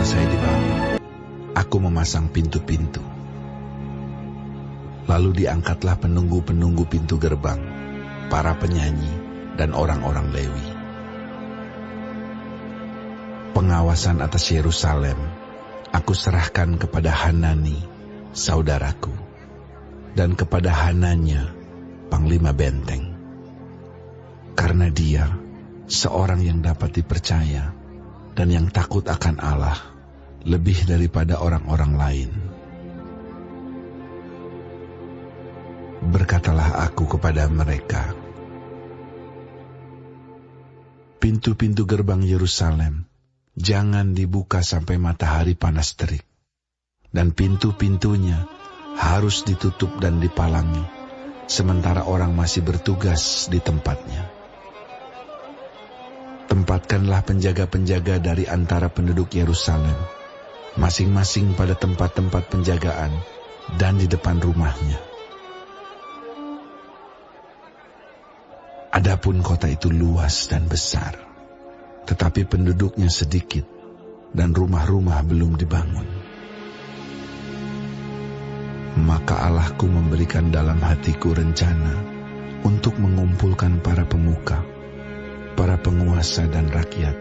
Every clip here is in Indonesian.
selesai dibangun, aku memasang pintu-pintu. Lalu diangkatlah penunggu-penunggu pintu gerbang, para penyanyi, dan orang-orang Lewi. Pengawasan atas Yerusalem aku serahkan kepada Hanani, saudaraku, dan kepada Hananya, panglima benteng. Karena dia seorang yang dapat dipercaya dan yang takut akan Allah lebih daripada orang-orang lain. Berkatalah aku kepada mereka, pintu-pintu gerbang Yerusalem jangan dibuka sampai matahari panas terik, dan pintu-pintunya harus ditutup dan dipalangi, sementara orang masih bertugas di tempatnya. Tempatkanlah penjaga-penjaga dari antara penduduk Yerusalem, masing-masing pada tempat-tempat penjagaan dan di depan rumahnya. Adapun kota itu luas dan besar, tetapi penduduknya sedikit dan rumah-rumah belum dibangun. Maka Allahku memberikan dalam hatiku rencana untuk mengumpulkan para pemuka, para penguasa dan rakyat,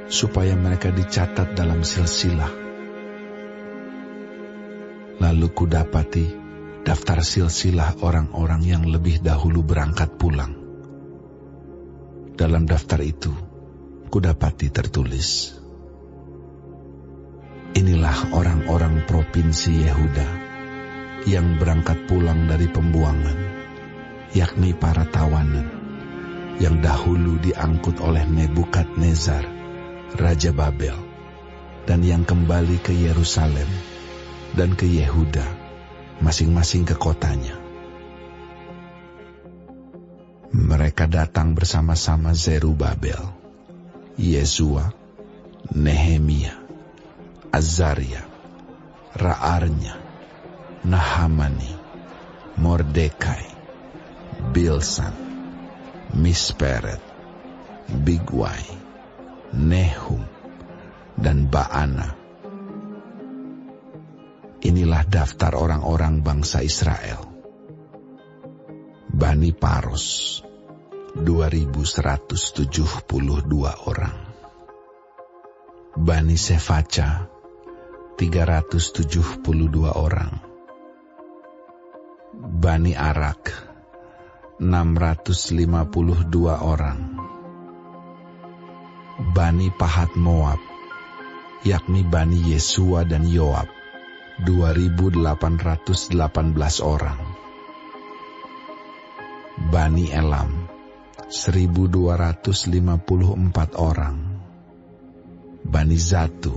supaya mereka dicatat dalam silsilah. Lalu kudapati daftar silsilah orang-orang yang lebih dahulu berangkat pulang. Dalam daftar itu, kudapati tertulis, inilah orang-orang provinsi Yehuda yang berangkat pulang dari pembuangan, yakni para tawanan yang dahulu diangkut oleh Nebukadnezar, Raja Babel, dan yang kembali ke Yerusalem dan ke Yehuda, masing-masing ke kotanya. Mereka datang bersama-sama Zerubabel, Yesua, Nehemia, Azaria, Ra'arnya, Nahamani, Mordekai, Bilsan, Misperet, Bigwai, Nehum, dan Baana. Inilah daftar orang-orang bangsa Israel. Bani Paros, 2.172 orang. Bani Sefaca, 372 orang. Bani Arak, 652 orang. Bani Pahat Moab, yakni Bani Yesua dan Yoab, 2.818 orang. Bani Elam, 1.254 orang. Bani Zatu,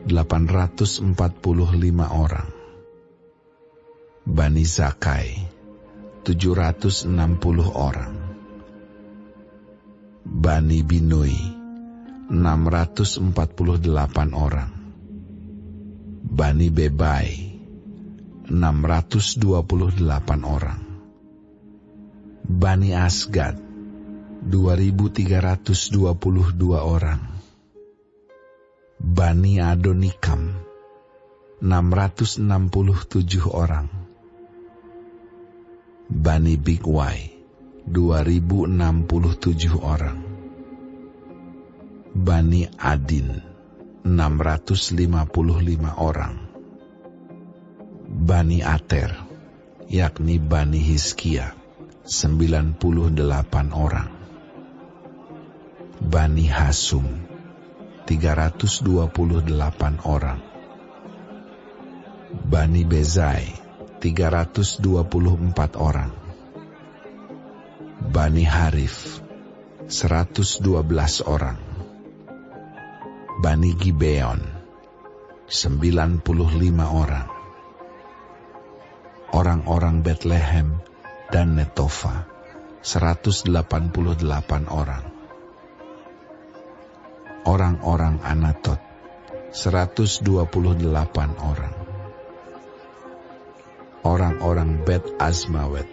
845 orang. Bani Zakai, 760 orang. Bani Binui, 648 orang. Bani Bebai, 628 orang. Bani Asgad, 2.322 orang. Bani Adonikam, 667 orang. Bani Bigwai, 2.067 orang. Bani Adin, 655 orang. Bani Ater, yakni Bani Hizkia, 98 orang. Bani Hasum, 328 orang. Bani Bezai, 324 orang. Bani Harif, 112 orang. Bani Gibeon, 95 orang. Orang-orang Betlehem dan Netofa, 188 orang. Orang-orang Anatot, 128 orang. Orang-orang Bet Azmawet,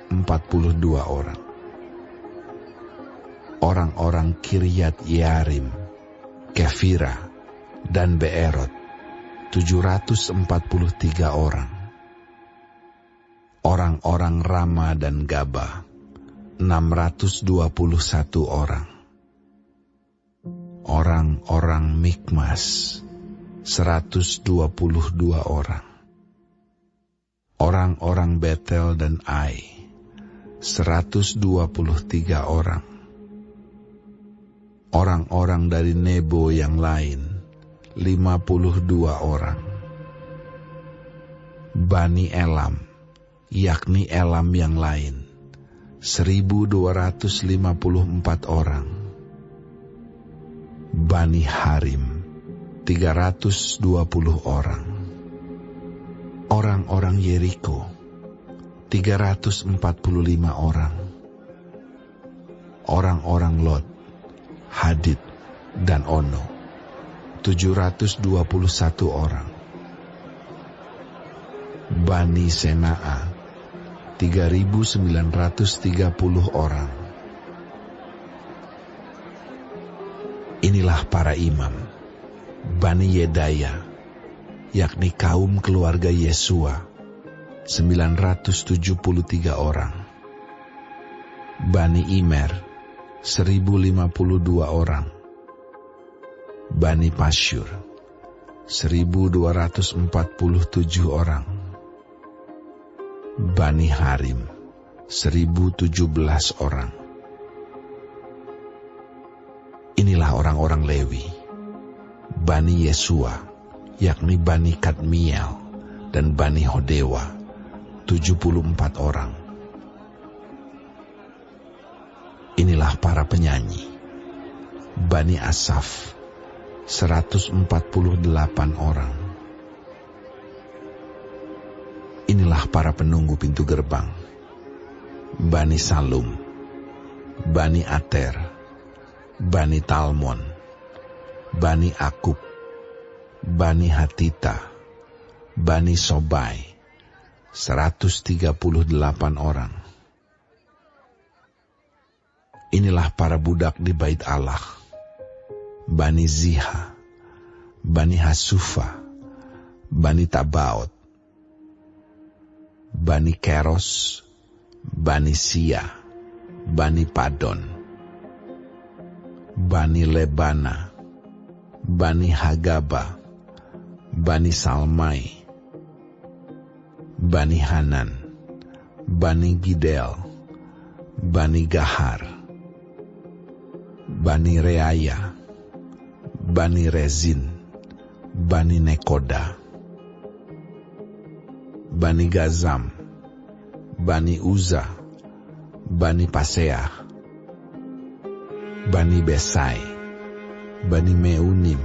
42 orang. Orang-orang Kiryat Yearim, Kefira, dan Beerot 743 orang. Orang-orang Rama dan Gaba 621 orang. Orang-orang Mikmas 122 orang. Orang-orang Betel dan Ai 123 orang. Orang-orang dari Nebo yang lain 52 orang. Bani Elam, yakni Elam yang lain 1.254 orang. Bani Harim 320 orang. Orang-orang Yeriko 345 orang. Orang-orang Lot, Hadid, dan Ono 721 orang. Bani Senaa 3.930 orang. Inilah para imam Bani Yedaya, yakni kaum keluarga Yesua 973 orang. Bani Imer 1.052 orang. Bani Pasyur 1.247 orang. Bani Harim 1.017 orang. Inilah orang-orang Lewi, Bani Yesua, yakni Bani Kadmiel dan Bani Hodewa 74 orang. Inilah para penyanyi, Bani Asaf 148 orang. Inilah para penunggu pintu gerbang, Bani Salum, Bani Ater, Bani Talmon, Bani Akub, Bani Hatita, Bani Sobai 138 orang. Inilah para budak di bait Allah, Bani Ziha, Bani Hasufa, Bani Tabaot, Bani Keros, Bani Sia, Bani Padon, Bani Lebana, Bani Hagaba, Bani Salmai, Bani Hanan, Bani Gidel, Bani Gahar, Bani Reaya, Bani Rezin, Bani Nekoda, Bani Gazam, Bani Uza, Bani Paseah, Bani Besai, Bani Meunim,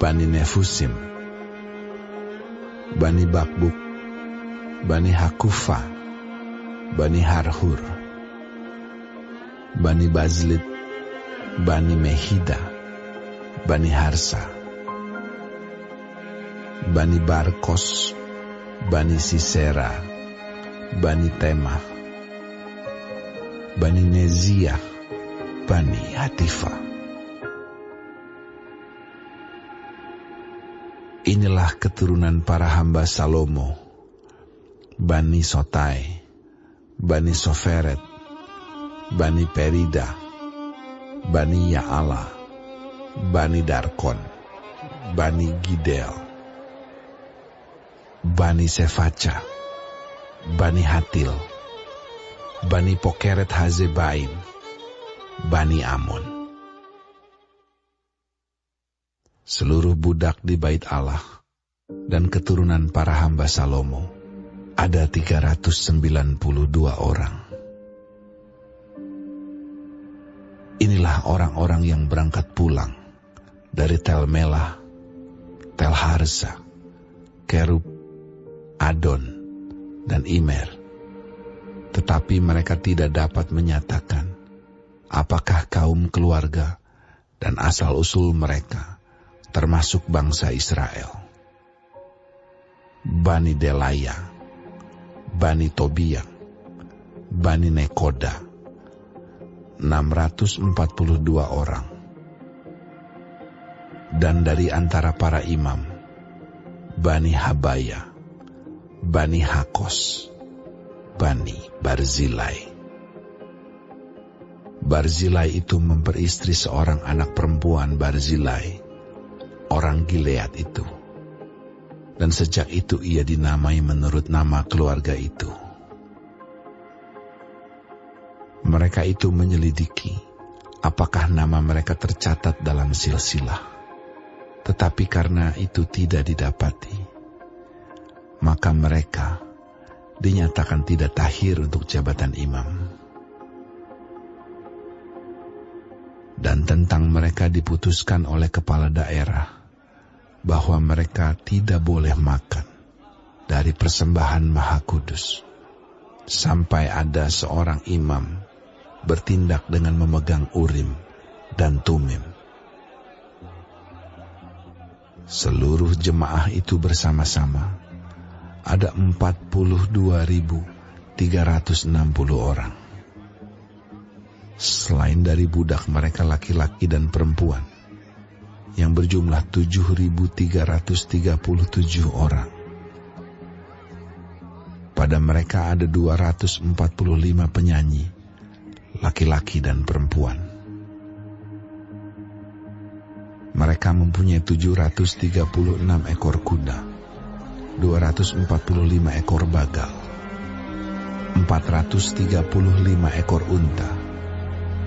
Bani Nefusim, Bani Bakbuk, Bani Hakufa, Bani Harhur, Bani Bazlit, Bani Mehida, Bani Harsa, Bani Barkos, Bani Sisera, Bani Temah, Bani Neziah, Bani Hatifa. Inilah keturunan para hamba Salomo, Bani Sotai, Bani Soferet, Bani Perida, Bani Ya'ala, Bani Darkon, Bani Gidel, Bani Sefaca, Bani Hatil, Bani Pokeret Hazebaim, Bani Amon. Seluruh budak di bait Allah dan keturunan para hamba Salomo ada 392 orang. Inilah orang-orang yang berangkat pulang dari Tel Melah, Tel Harsa, Kerub, Adon, dan Imer. Tetapi mereka tidak dapat menyatakan apakah kaum keluarga dan asal-usul mereka termasuk bangsa Israel. Bani Delaya, Bani Tobia, Bani Nekoda, 642 orang. Dan dari antara para imam, Bani Habaya, Bani Hakos, Bani Barzilai. Barzilai itu memperistri seorang anak perempuan Barzilai, orang Gilead itu. Dan sejak itu ia dinamai menurut nama keluarga itu. Mereka itu menyelidiki apakah nama mereka tercatat dalam silsilah. Tetapi karena itu tidak didapati, maka mereka dinyatakan tidak tahir untuk jabatan imam. Dan tentang mereka diputuskan oleh kepala daerah bahwa mereka tidak boleh makan dari persembahan Maha Kudus sampai ada seorang imam bertindak dengan memegang Urim dan Tumim. Seluruh jemaah itu bersama-sama ada 42.360 orang. Selain dari budak mereka laki-laki dan perempuan yang berjumlah 7.337 orang. Pada mereka ada 245 penyanyi, laki-laki dan perempuan. Mereka mempunyai 736 ekor kuda, 245 ekor bagal, 435 ekor unta,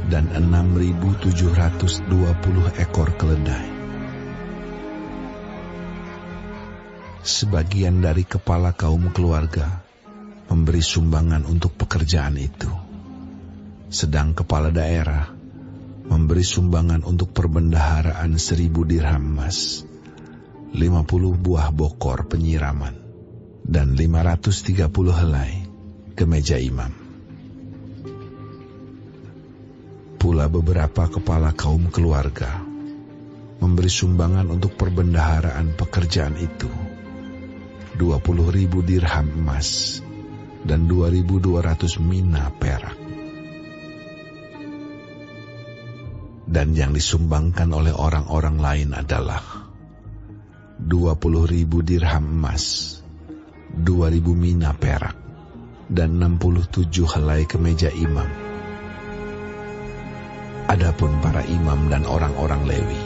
dan 6.720 ekor keledai. Sebagian dari kepala kaum keluarga memberi sumbangan untuk pekerjaan itu, sedang kepala daerah memberi sumbangan untuk perbendaharaan 1.000 dirham emas, 50 buah bokor penyiraman, dan 530 helai kemeja imam. Pula beberapa kepala kaum keluarga memberi sumbangan untuk perbendaharaan pekerjaan itu, 20.000 dirham emas dan 2.200 mina perak. Dan yang disumbangkan oleh orang-orang lain adalah 20.000 dirham emas, 2.000 mina perak, dan 67 helai kemeja imam. Adapun para imam dan orang-orang Lewi,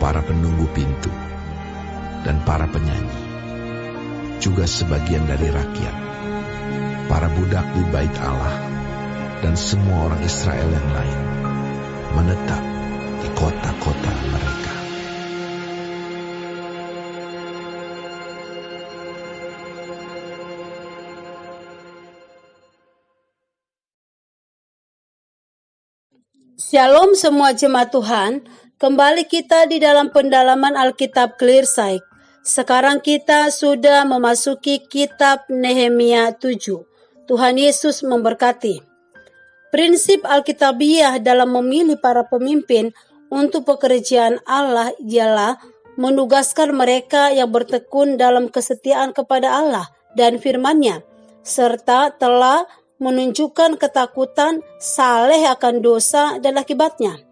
para penunggu pintu, dan para penyanyi, juga sebagian dari rakyat, para budak di Bait Allah, dan semua orang Israel yang lain, menetap di kota-kota mereka. Shalom semua jemaat Tuhan, kembali kita di dalam pendalaman Alkitab Clearsight. Sekarang kita sudah memasuki kitab Nehemia 7. Tuhan Yesus memberkati. Prinsip Alkitabiah dalam memilih para pemimpin untuk pekerjaan Allah ialah menugaskan mereka yang bertekun dalam kesetiaan kepada Allah dan firman-Nya, serta telah menunjukkan ketakutan saleh akan dosa dan akibatnya.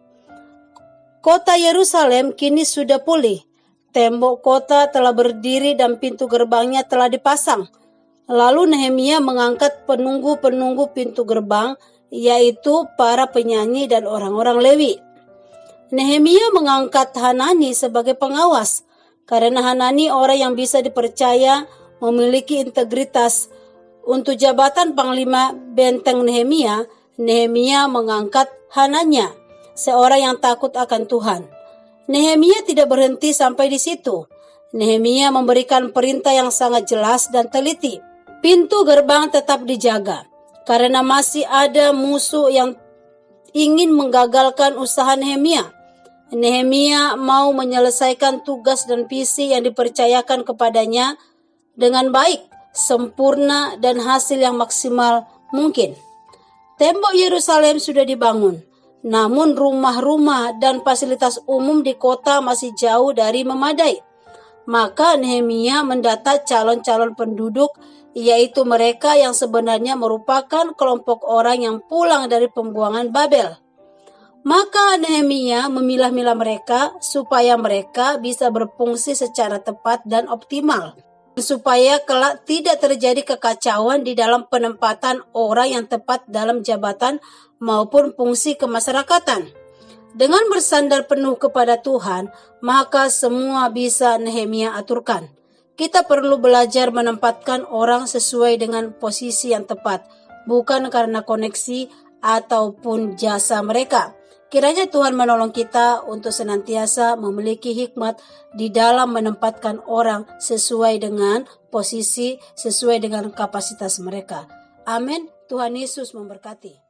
Kota Yerusalem kini sudah pulih. Tembok kota telah berdiri dan pintu gerbangnya telah dipasang. Lalu Nehemia mengangkat penunggu-penunggu pintu gerbang, yaitu para penyanyi dan orang-orang Lewi. Nehemia mengangkat Hanani sebagai pengawas, karena Hanani orang yang bisa dipercaya, memiliki integritas. Untuk jabatan Panglima Benteng Nehemia, Nehemia mengangkat Hananya, seorang yang takut akan Tuhan. Nehemia tidak berhenti sampai di situ. Nehemia memberikan perintah yang sangat jelas dan teliti. Pintu gerbang tetap dijaga, karena masih ada musuh yang ingin menggagalkan usaha Nehemia. Nehemia mau menyelesaikan tugas dan visi yang dipercayakan kepadanya dengan baik, sempurna, dan hasil yang maksimal mungkin. Tembok Yerusalem sudah dibangun, namun rumah-rumah dan fasilitas umum di kota masih jauh dari memadai. Maka Nehemia mendata calon-calon penduduk, yaitu mereka yang sebenarnya merupakan kelompok orang yang pulang dari pembuangan Babel. Maka Nehemia memilah-milah mereka supaya mereka bisa berfungsi secara tepat dan optimal, supaya kelak tidak terjadi kekacauan di dalam penempatan orang yang tepat dalam jabatan maupun fungsi kemasyarakatan. Dengan bersandar penuh kepada Tuhan, maka semua bisa Nehemia aturkan. Kita perlu belajar menempatkan orang sesuai dengan posisi yang tepat, bukan karena koneksi ataupun jasa mereka. Kiranya Tuhan menolong kita untuk senantiasa memiliki hikmat di dalam menempatkan orang sesuai dengan posisi, sesuai dengan kapasitas mereka. Amin. Tuhan Yesus memberkati.